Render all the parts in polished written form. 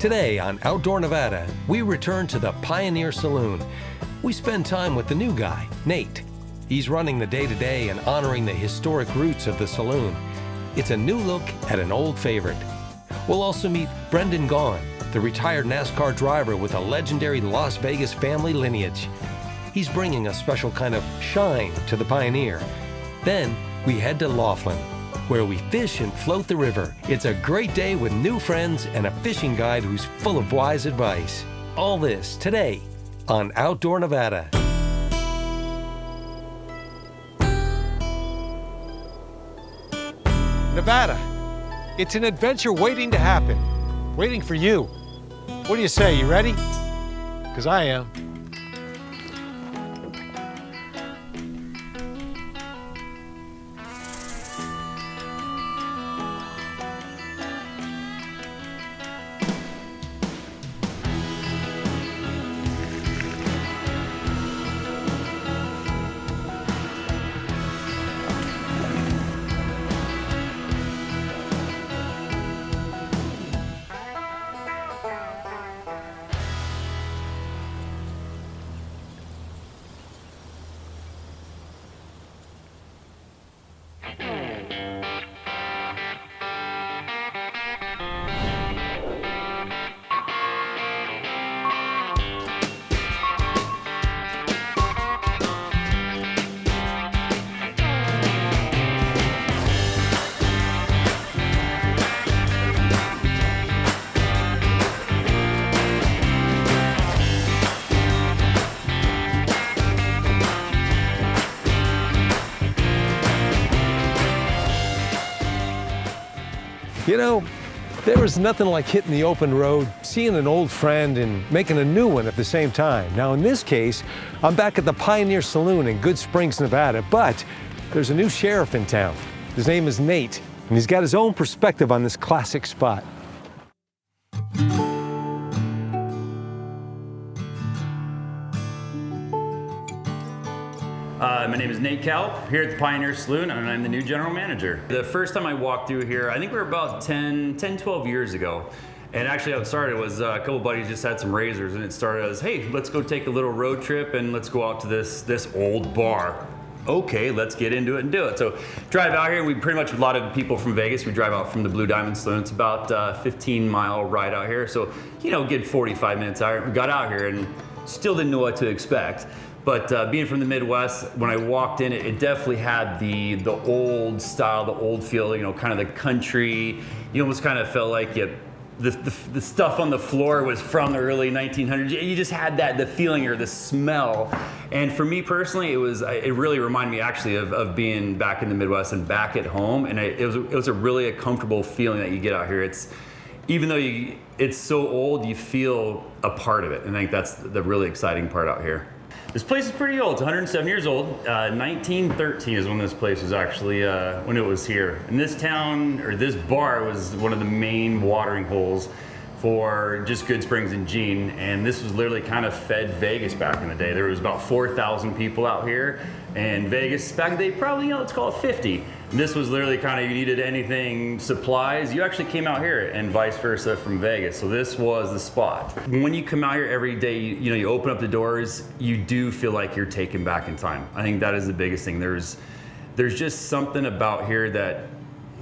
Today on Outdoor Nevada, we return to the Pioneer Saloon. We spend time with the new guy, Nate. He's running the day-to-day and honoring the historic roots of the saloon. It's a new look at an old favorite. We'll also meet Brendan Gaughan, the retired NASCAR driver with a legendary Las Vegas family lineage. He's bringing a special kind of shine to the Pioneer. Then we head to Laughlin, where we fish and float the river. It's a great day with new friends and a fishing guide who's full of wise advice. All this today on Outdoor Nevada. Nevada, it's an adventure waiting to happen, waiting for you. What do you say, you ready? Because I am. You know, there is nothing like hitting the open road, seeing an old friend, and making a new one at the same time. Now, in this case, I'm back at the Pioneer Saloon in Goodsprings, Nevada, but there's a new sheriff in town. His name is Nate, and he's got his own perspective on this classic spot. My name is Nate Kaup, here at the Pioneer Saloon, and I'm the new general manager. The first time I walked through here, I think we were about 12 years ago. And actually how it started was a couple buddies just had some razors, and it started as, hey, let's go take a little road trip and let's go out to this old bar. Okay, let's get into it and do it. So drive out here, we pretty much, a lot of people from Vegas, we drive out from the Blue Diamond Saloon. It's about a 15-mile ride out here. So, you know, get 45 minutes out here. We got out here and still didn't know what to expect. But being from the Midwest, when I walked in, it definitely had the old style, the old feel, you know, kind of the country. You almost kind of felt like the stuff on the floor was from the early 1900s. You just had the feeling or the smell. And for me personally, it really reminded me actually of being back in the Midwest and back at home. And it was a really comfortable feeling that you get out here. Even though it's so old, you feel a part of it. And I think that's the really exciting part out here. This place is pretty old. It's 107 years old. 1913 is when this place was actually, when it was here. And this town, or this bar, was one of the main watering holes for just Goodsprings and Jean. And this was literally kind of fed Vegas back in the day. There was about 4,000 people out here. And Vegas, back in the day, probably, you know, let's call it 50. And this was literally kind of, you needed anything, supplies, you actually came out here, and vice versa from Vegas. So this was the spot. When you come out here every day, you open up the doors, you do feel like you're taken back in time. I think that is the biggest thing. There's just something about here that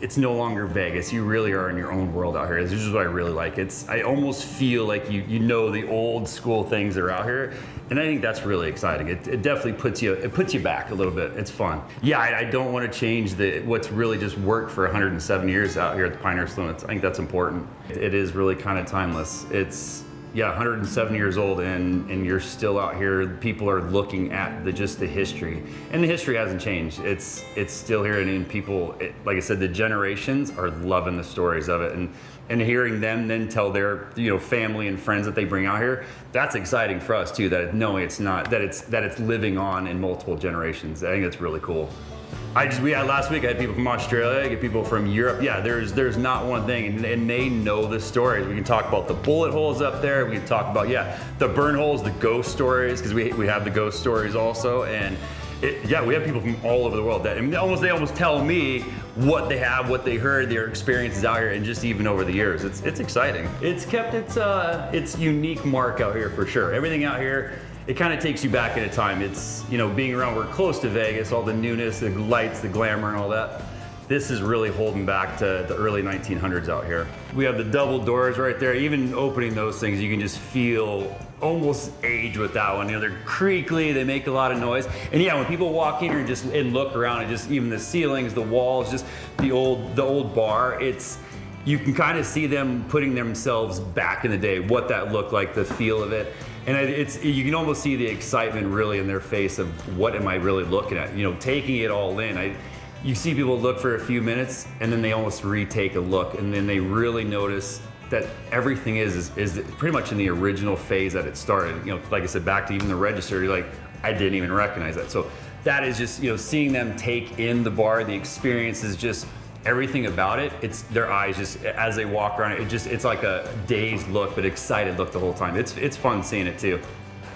it's no longer Vegas. You really are in your own world out here. This is what I really like. I almost feel like you know the old school things that are out here. And I think that's really exciting. It definitely puts you back a little bit. It's fun. Yeah, I don't want to change what's really just worked for 107 years out here at the Pioneer Saloon. I think that's important. It is really kind of timeless. It's 107 years old, and you're still out here. People are looking at just the history, and the history hasn't changed. It's still here, and people, like I said, the generations are loving the stories of it, and hearing them then tell their family and friends that they bring out here. That's exciting for us too. That knowing it's not that it's living on in multiple generations. I think that's really cool. Last week I had people from Australia, I get people from Europe. Yeah, there's not one thing, and they know the stories. We can talk about the bullet holes up there. We can talk about the burn holes, the ghost stories, because we have the ghost stories also, and Yeah, we have people from all over the world that, I mean, they almost tell me what they have, what they heard, their experiences out here, and just even over the years. It's exciting. It's kept its unique mark out here for sure. Everything out here, it kind of takes you back in a time. It's, you know, being around, we're close to Vegas, all the newness, the lights, the glamour and all that. This is really holding back to the early 1900s out here. We have the double doors right there. Even opening those things, you can just feel almost age with that one. You know, they're creaky, they make a lot of noise. And yeah, when people walk in here and look around, and just even the ceilings, the walls, just the old bar, you can kind of see them putting themselves back in the day, what that looked like, the feel of it. And you can almost see the excitement really in their face of what am I really looking at? You know, taking it all in. You see people look for a few minutes and then they almost retake a look, and then they really notice that everything is pretty much in the original phase that it started. You know, like I said, back to even the register, you're like, I didn't even recognize that. So that is just, you know, seeing them take in the bar, the experience is just everything about it. It's their eyes just as they walk around it's like a dazed look, but excited look the whole time. It's fun seeing it too.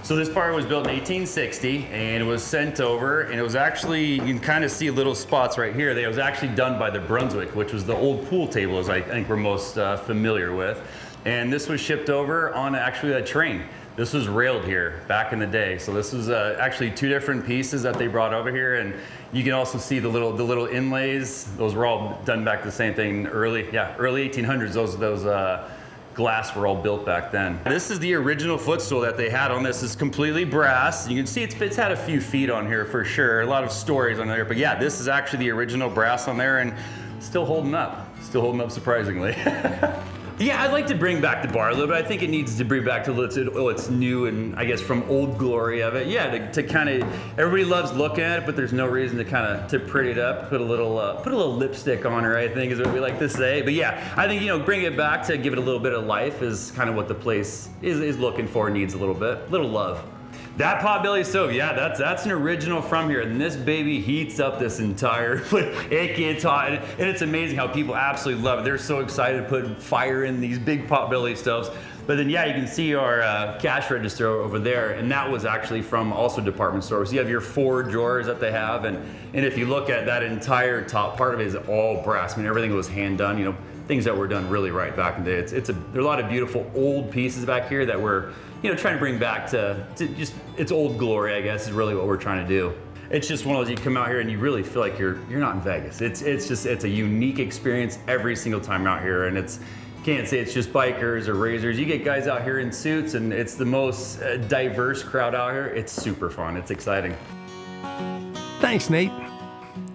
So this bar was built in 1860 and it was sent over, and it was actually, you can kind of see little spots right here. It was actually done by the Brunswick, which was the old pool table, as I think we're most familiar with. And this was shipped over on actually a train. This was railed here back in the day. So this was actually two different pieces that they brought over here, and you can also see the little inlays. Those were all done back the same thing early 1800s. Those glass were all built back then. This is the original footstool that they had on this. It's completely brass. You can see it's had a few feet on here for sure. A lot of stories on there, but yeah, this is actually the original brass on there, and still holding up. Still holding up surprisingly. Yeah, I'd like to bring back the bar a little bit. I think it needs to bring back to its new, and I guess from old glory of it. Yeah, to kind of, everybody loves looking at it, but there's no reason to kind of to pretty it up, put a little lipstick on her, I think is what we like to say. But yeah, I think, you know, bring it back to give it a little bit of life is kind of what the place is looking for, needs a little love. That potbelly stove, yeah, that's an original from here, and this baby heats up this entire, it gets hot, and it's amazing how people absolutely love it. They're so excited to put fire in these big potbelly stoves. But then, yeah, you can see our cash register over there, and that was actually from also department stores. So you have your 4 drawers that they have, and if you look at that entire top part of it is all brass. I mean, everything was hand done, you know, things that were done really right back in the day. There are a lot of beautiful old pieces back here that we're, you know, trying to bring back to just its old glory, I guess, is really what we're trying to do. It's just one of those, you come out here and you really feel like you're not in Vegas. It's a unique experience every single time out here, and can't say it's just bikers or razors. You get guys out here in suits, and it's the most diverse crowd out here. It's super fun. It's exciting. Thanks, Nate.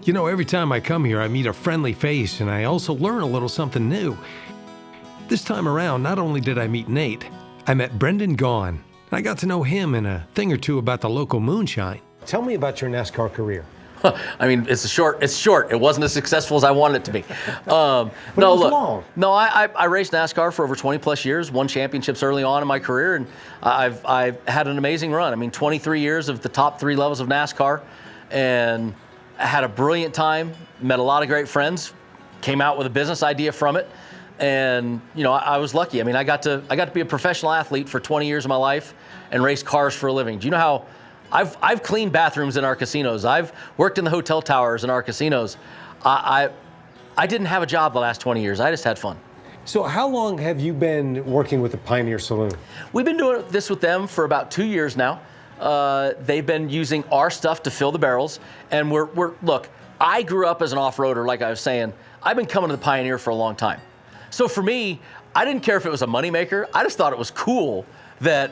You know, every time I come here, I meet a friendly face, and I also learn a little something new. This time around, not only did I meet Nate, I met Brendan Gaughan. I got to know him and a thing or two about the local Moonshine. Tell me about your NASCAR career. I mean, it's short. It wasn't as successful as I wanted it to be. But it was long. No, I raced NASCAR for over 20 plus years, won championships early on in my career, and I've had an amazing run. I mean, 23 years of the top 3 levels of NASCAR, and I had a brilliant time, met a lot of great friends, came out with a business idea from it. And, you know, I was lucky. I mean, I got to be a professional athlete for 20 years of my life and race cars for a living. Do you know how I've cleaned bathrooms in our casinos? I've worked in the hotel towers in our casinos. I didn't have a job the last 20 years. I just had fun. So how long have you been working with the Pioneer Saloon? We've been doing this with them for about 2 years now. They've been using our stuff to fill the barrels. And look, I grew up as an off-roader, like I was saying. I've been coming to the Pioneer for a long time. So for me, I didn't care if it was a moneymaker. I just thought it was cool that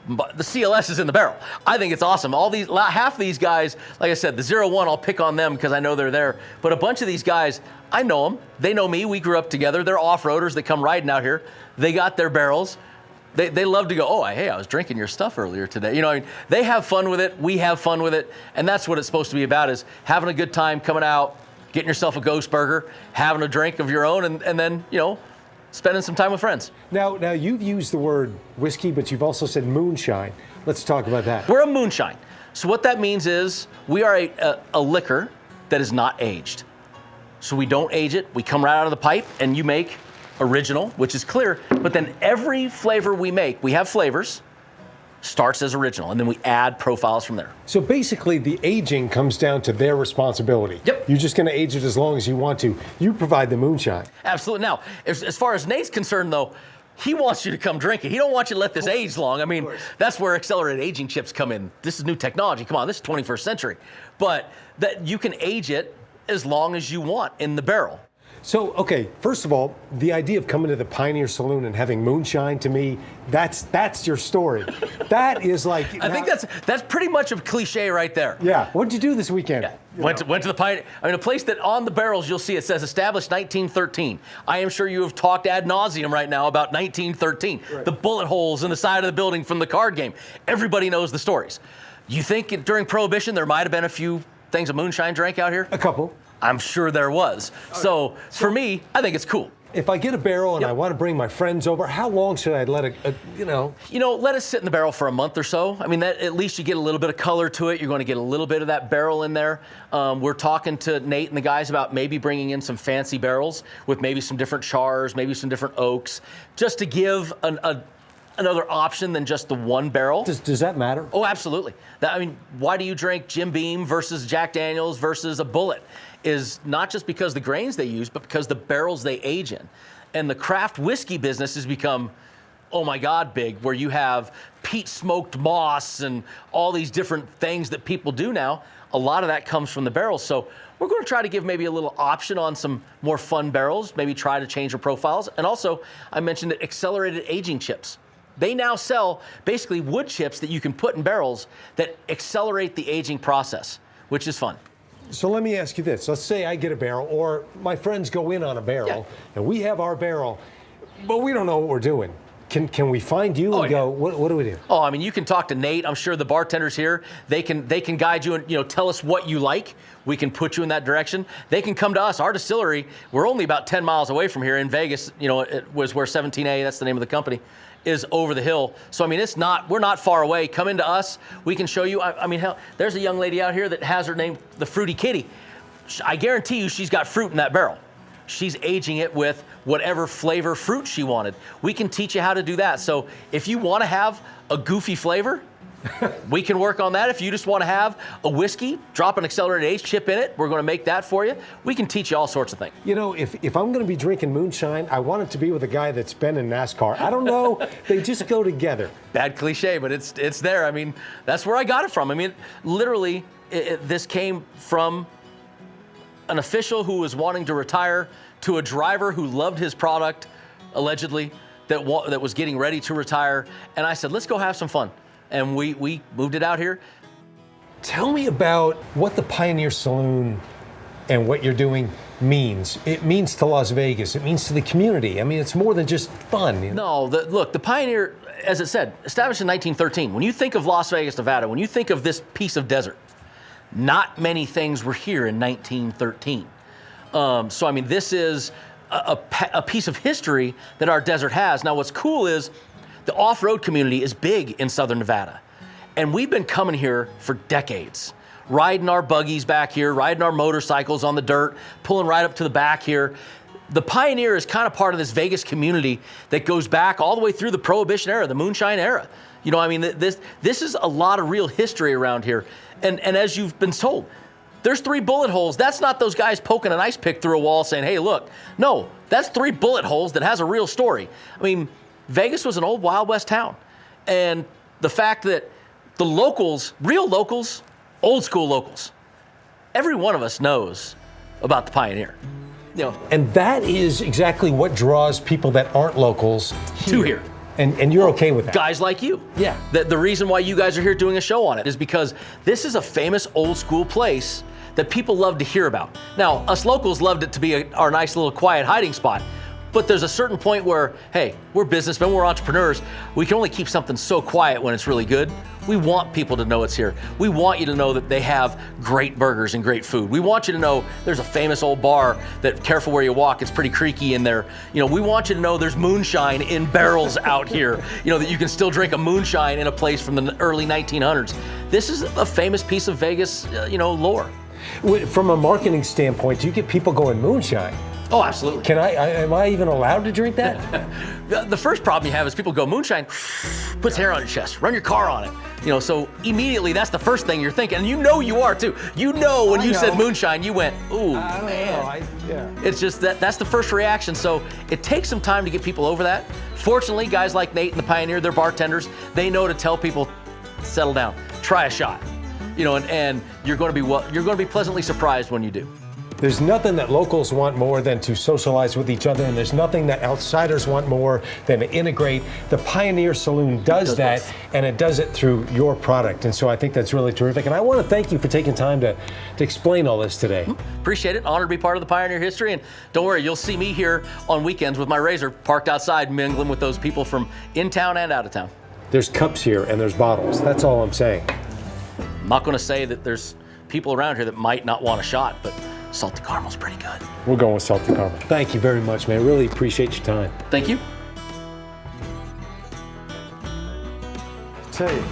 the CLS is in the barrel. I think it's awesome. Half of these guys, like I said, the 01, I'll pick on them because I know they're there. But a bunch of these guys, I know them. They know me. We grew up together. They're off-roaders. They come riding out here. They got their barrels. They love to go, oh, hey, I was drinking your stuff earlier today. You know, I mean, they have fun with it. We have fun with it. And that's what it's supposed to be about, is having a good time, coming out, getting yourself a ghost burger, having a drink of your own, and then, you know, spending some time with friends. Now you've used the word whiskey, but you've also said moonshine. Let's talk about that. We're a moonshine. So what that means is we are a liquor that is not aged. So we don't age it. We come right out of the pipe, and you make original, which is clear, but then every flavor we make, we have flavors, starts as original, and then we add profiles from there. So basically, the aging comes down to their responsibility. Yep. You're just going to age it as long as you want to. You provide the moonshine. Absolutely. Now, as far as Nate's concerned, though, he wants you to come drink it. He don't want you to let this age long. I mean, that's where accelerated aging chips come in. This is new technology. Come on, this is 21st century. But that you can age it as long as you want in the barrel. So, okay, first of all, the idea of coming to the Pioneer Saloon and having moonshine, to me, that's your story. That is like... I think that's pretty much a cliche right there. Yeah. What'd you do this weekend? Yeah. Went to the Pioneer. I mean, a place that on the barrels you'll see it says established 1913. I am sure you have talked ad nauseum right now about 1913. Right. The bullet holes in the side of the building from the card game. Everybody knows the stories. You think during Prohibition there might have been a few things of moonshine drank out here? A couple. I'm sure there was. So for me, I think it's cool. If I get a barrel and I want to bring my friends over, how long should I let it, let it sit in the barrel for a month or so. I mean, that at least you get a little bit of color to it. You're going to get a little bit of that barrel in there. We're talking to Nate and the guys about maybe bringing in some fancy barrels with maybe some different chars, maybe some different oaks, just to give another option than just the one barrel. Does that matter? Oh, absolutely. Why do you drink Jim Beam versus Jack Daniels versus a Bullet? Is not just because the grains they use, but because the barrels they age in. And the craft whiskey business has become, oh my God, big, where you have peat smoked moss and all these different things that people do now. A lot of that comes from the barrels. So we're going to try to give maybe a little option on some more fun barrels, maybe try to change their profiles. And also, I mentioned that accelerated aging chips. They now sell basically wood chips that you can put in barrels that accelerate the aging process, which is fun. So let me ask you this. Let's say I get a barrel, or my friends go in on a barrel, and we have our barrel, but we don't know what we're doing. Can we find you and go, what do we do? Oh, I mean, you can talk to Nate. I'm sure the bartenders here, they can guide you and tell us what you like. We can put you in that direction. They can come to us. Our distillery, we're only about 10 miles away from here in Vegas. It was where 17A, that's the name of the company, is over the hill. So, I mean, we're not far away. Come into us. We can show you. I mean, hell, there's a young lady out here that has her name, the Fruity Kitty. I guarantee you she's got fruit in that barrel. She's aging it with whatever flavor fruit she wanted. We can teach you how to do that. So if you want to have a goofy flavor, we can work on that. If you just want to have a whiskey, drop an accelerated age chip in it, we're going to make that for you. We can teach you all sorts of things. If I'm going to be drinking moonshine, I want it to be with a guy that's been in NASCAR. I don't know. They just go together. Bad cliche, but it's there. I mean, that's where I got it from. I mean, literally, this came from an official who was wanting to retire to a driver who loved his product, allegedly, that was getting ready to retire. And I said, let's go have some fun. And we moved it out here. Tell me about what the Pioneer Saloon and what you're doing means. It means to Las Vegas. It means to the community. I mean, it's more than just fun. No, look, the Pioneer, as it said, established in 1913. When you think of Las Vegas, Nevada, when you think of this piece of desert, not many things were here in 1913. So, I mean, this is a piece of history that our desert has. Now, what's cool is the off-road community is big in Southern Nevada. And we've been coming here for decades, riding our buggies back here, riding our motorcycles on the dirt, pulling right up to the back here. The Pioneer is kind of part of this Vegas community that goes back all the way through the Prohibition era, the Moonshine era. I mean, this is a lot of real history around here. And as you've been told, there's 3 bullet holes. That's not those guys poking an ice pick through a wall saying, hey, look. No, that's 3 bullet holes that has a real story. I mean, Vegas was an old Wild West town. And the fact that the locals, real locals, old school locals, every one of us knows about the Pioneer. And that is exactly what draws people that aren't locals to here. And you're okay with that? Guys like you. Yeah. The reason why you guys are here doing a show on it is because this is a famous old school place that people love to hear about. Now, us locals loved it to be our nice little quiet hiding spot. But there's a certain point where, hey, we're businessmen, we're entrepreneurs. We can only keep something so quiet when it's really good. We want people to know it's here. We want you to know that they have great burgers and great food. We want you to know there's a famous old bar that, careful where you walk, it's pretty creaky in there. We want you to know there's moonshine in barrels out here. That you can still drink a moonshine in a place from the early 1900s. This is a famous piece of Vegas, lore. From a marketing standpoint, do you get people going moonshine? Oh, absolutely. Am I even allowed to drink that? The first problem you have is people go, moonshine, puts hair on your chest, run your car on it. You know, so immediately that's the first thing you're thinking. And you know you are too. You know when you said moonshine, you went, ooh, man. It's just that's the first reaction. So it takes some time to get people over that. Fortunately, guys like Nate and the Pioneer, they're bartenders. They know to tell people, settle down, try a shot. You know, and you're going to be pleasantly surprised when you do. There's nothing that locals want more than to socialize with each other, and there's nothing that outsiders want more than to integrate. The Pioneer Saloon does that, and it does it through your product. And so I think that's really terrific. And I want to thank you for taking time to explain all this today. Appreciate it. Honored to be part of the Pioneer history. And don't worry, you'll see me here on weekends with my razor parked outside, mingling with those people from in town and out of town. There's cups here and there's bottles. That's all I'm saying. I'm not going to say that there's people around here that might not want a shot, but salty caramel's pretty good. We're going with salty caramel. Thank you very much, man. Really appreciate your time. Thank you. I tell you,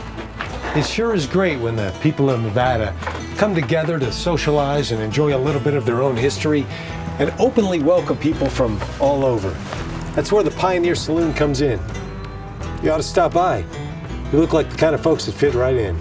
it sure is great when the people of Nevada come together to socialize and enjoy a little bit of their own history and openly welcome people from all over. That's where the Pioneer Saloon comes in. You ought to stop by. You look like the kind of folks that fit right in.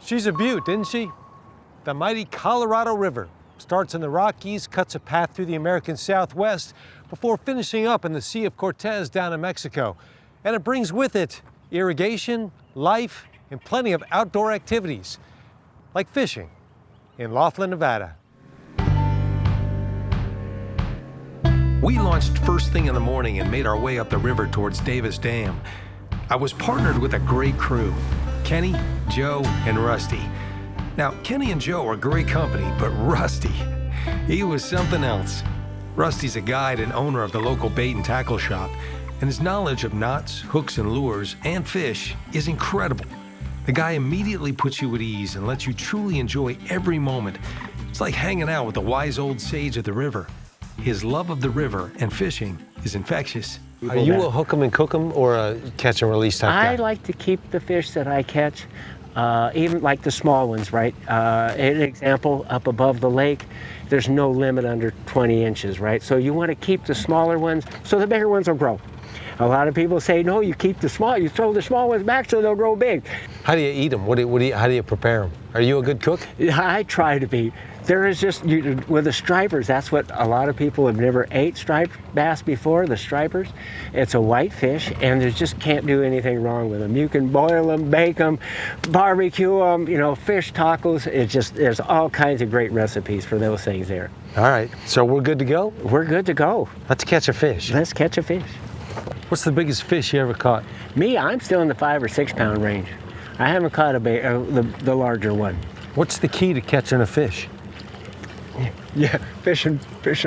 She's a beaut, isn't she? The mighty Colorado River starts in the Rockies, cuts a path through the American Southwest before finishing up in the Sea of Cortez down in Mexico. And it brings with it irrigation, life, and plenty of outdoor activities, like fishing in Laughlin, Nevada. We launched first thing in the morning and made our way up the river towards Davis Dam. I was partnered with a great crew, Kenny, Joe, and Rusty. Now, Kenny and Joe are great company, but Rusty, he was something else. Rusty's a guide and owner of the local bait and tackle shop, and his knowledge of knots, hooks, and lures, and fish is incredible. The guy immediately puts you at ease and lets you truly enjoy every moment. It's like hanging out with the wise old sage of the river. His love of the river and fishing is infectious. Are you a hook 'em and cook 'em or a catch and release type guy? I like to keep the fish that I catch, even like the small ones, right? An example, up above the lake, there's no limit under 20 inches, right? So you want to keep the smaller ones so the bigger ones will grow. A lot of people say, no, you keep the small, you throw the small ones back so they'll grow big. How do you eat them? How do you prepare them? Are you a good cook? I try to be. There is just, with the stripers, that's what a lot of people have never ate striped bass before, the stripers. It's a white fish, and you just can't do anything wrong with them. You can boil them, bake them, barbecue them, fish tacos. It's just, there's all kinds of great recipes for those things there. All right, so we're good to go? We're good to go. Let's catch a fish. Let's catch a fish. What's the biggest fish you ever caught? Me, I'm still in the 5 or 6 pound range. I haven't caught the larger one. What's the key to catching a fish? Yeah, fishing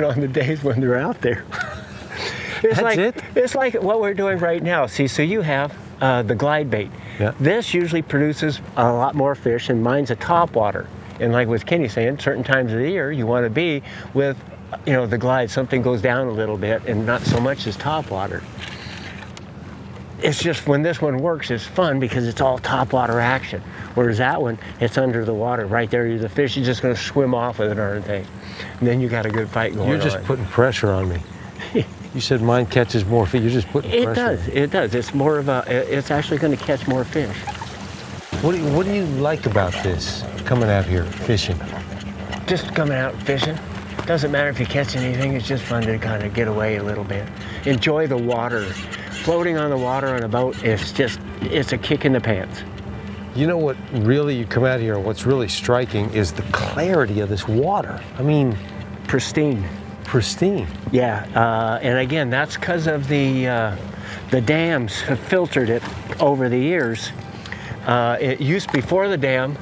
on the days when they're out there. It's like what we're doing right now. See, so you have the glide bait. Yeah. This usually produces a lot more fish, and mine's a topwater. And like with Kenny saying, certain times of the year you want to be with, the glide. Something goes down a little bit, and not so much as topwater. It's just when this one works, it's fun because it's all topwater action. Whereas that one, it's under the water. Right there, the fish is just going to swim off with the darn thing. And then you got a good fight going on. You're just putting pressure on me. You said mine catches more fish. You're just putting pressure. It does. It's more of it's actually going to catch more fish. What do you like about this, coming out here fishing? Just coming out fishing. Doesn't matter if you catch anything. It's just fun to kind of get away a little bit. Enjoy the water. Floating on the water on a boat, it's a kick in the pants. You know what really, you come out here, what's really striking is the clarity of this water. I mean, pristine. Pristine. Yeah, and again, that's because of the dams have filtered it over the years. It used, before the dam,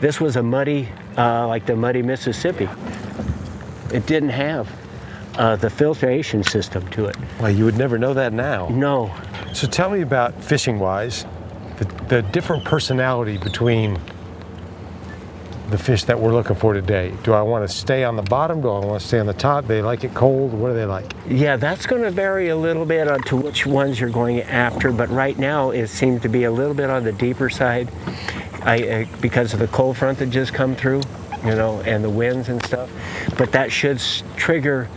this was a muddy, like the muddy Mississippi. It didn't have the filtration system to it. Well, you would never know that now. No, So tell me about fishing-wise, the different personality between the fish that we're looking for today. Do I want to stay on the bottom? Do I want to stay on the top? They like it cold? What do they like? Yeah, that's going to vary a little bit on to which ones you're going after, but right now it seems to be a little bit on the deeper side because of the cold front that just come through, you know, and the winds and stuff. But that should trigger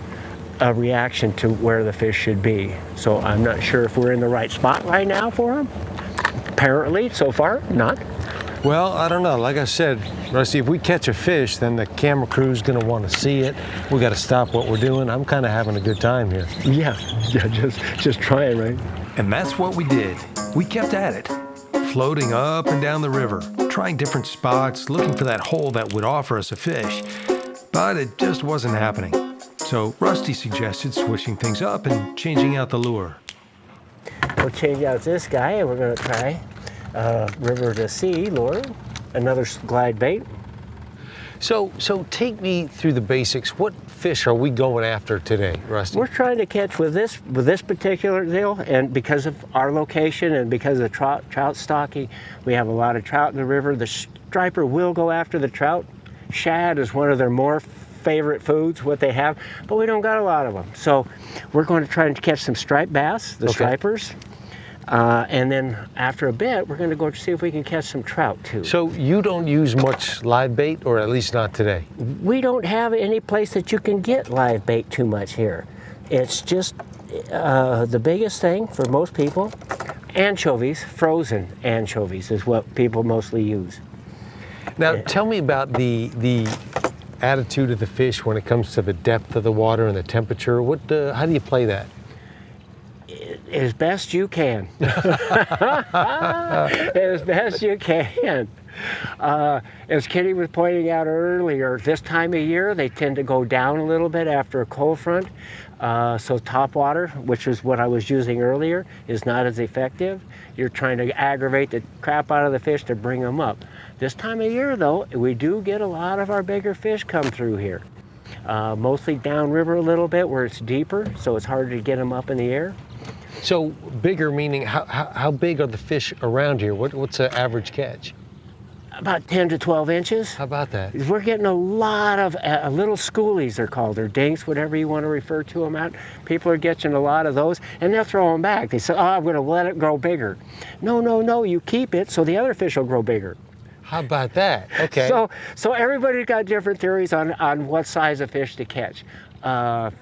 a reaction to where the fish should be. So I'm not sure if we're in the right spot right now for them. Apparently, so far, not. Well, I don't know. Like I said, Rusty, if we catch a fish, then the camera crew's going to want to see it. We got to stop what we're doing. I'm kind of having a good time here. Yeah, just trying, right? And that's what we did. We kept at it, floating up and down the river, trying different spots, looking for that hole that would offer us a fish. But it just wasn't happening. So Rusty suggested switching things up and changing out the lure. We'll change out this guy and we're going to try river to sea lure, another glide bait. So take me through the basics. What fish are we going after today, Rusty? We're trying to catch with this particular deal, and because of our location and because of the trout stocking, we have a lot of trout in the river. The striper will go after the trout. Shad is one of their more favorite foods, what they have, but we don't got a lot of them. So we're going to try and catch some striped bass, the stripers. And then after a bit, we're going to go see if we can catch some trout too. So you don't use much live bait, or at least not today? We don't have any place that you can get live bait too much here. It's just the biggest thing for most people. Anchovies, frozen anchovies is what people mostly use. Now tell me about the attitude of the fish when it comes to the depth of the water and the temperature. How do you play that? As best you can. As best you can. As Kitty was pointing out earlier, this time of year they tend to go down a little bit after a cold front. So top water, which is what I was using earlier, is not as effective. You're trying to aggravate the crap out of the fish to bring them up. This time of year though, we do get a lot of our bigger fish come through here. Mostly downriver a little bit where it's deeper, so it's harder to get them up in the air. So bigger meaning how big are the fish around here? What's an average catch? About 10 to 12 inches. How about that? We're getting a lot of little schoolies, they're called, or dinks, whatever you want to refer to them at. People are catching a lot of those, and they'll throw them back. They say, oh, I'm going to let it grow bigger. No, you keep it so the other fish will grow bigger. How about that? Okay. So everybody's got different theories on what size of fish to catch. 5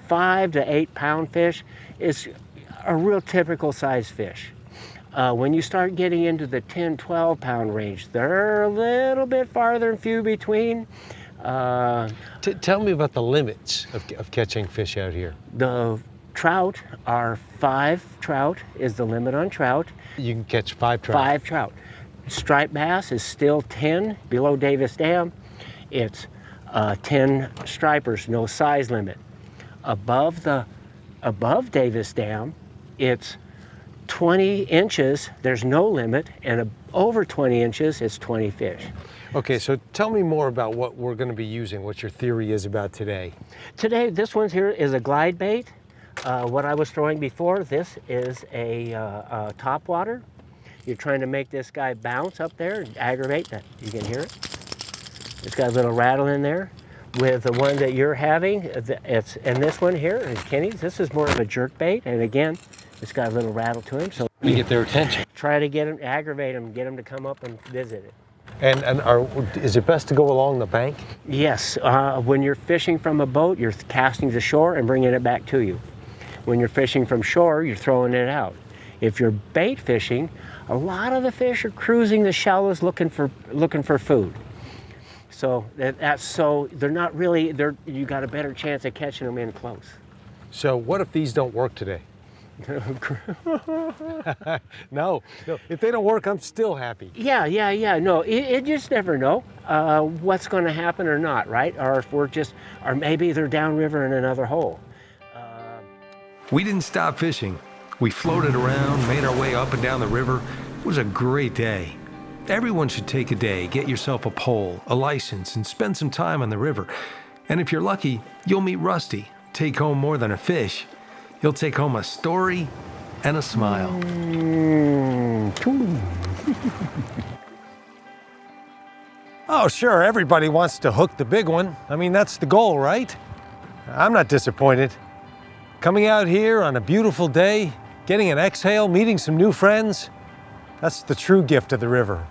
to 8 pound fish is a real typical size fish. When you start getting into the 10, 12 pound range, they're a little bit farther and few between. Tell me about the limits of catching fish out here. The trout are 5 trout is the limit on trout. You can catch 5 trout. 5 trout. Striped bass is still 10 below Davis Dam. It's 10 stripers, no size limit. Above Davis Dam, it's 20 inches, there's no limit, and over 20 inches, it's 20 fish. Okay, so tell me more about what we're going to be using, what your theory is about today. Today, this one here is a glide bait. What I was throwing before, this is a top water. You're trying to make this guy bounce up there and aggravate that. You can hear it. It's got a little rattle in there. With the one that you're having, and this one here is Kenny's. This is more of a jerk bait, and again, it's got a little rattle to him. So You get their attention. try to get them, aggravate them, get them to come up and visit it. And is it best to go along the bank? Yes, when you're fishing from a boat, you're casting to shore and bringing it back to you. When you're fishing from shore, you're throwing it out. If you're bait fishing, a lot of the fish are cruising the shallows looking for food. So they're not really, you got a better chance of catching them in close. So what if these don't work today? No, if they don't work, I'm still happy. Yeah. No, it just never know what's going to happen or not, right? Or if or maybe they're downriver in another hole. We didn't stop fishing. We floated around, made our way up and down the river. It was a great day. Everyone should take a day, get yourself a pole, a license, and spend some time on the river. And if you're lucky, you'll meet Rusty. Take home more than a fish. He'll take home a story and a smile. Oh, sure, everybody wants to hook the big one. I mean, that's the goal, right? I'm not disappointed. Coming out here on a beautiful day, getting an exhale, meeting some new friends, that's the true gift of the river.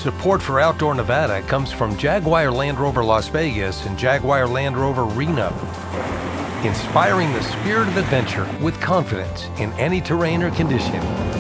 Support for Outdoor Nevada comes from Jaguar Land Rover Las Vegas and Jaguar Land Rover Reno. Inspiring the spirit of adventure with confidence in any terrain or condition.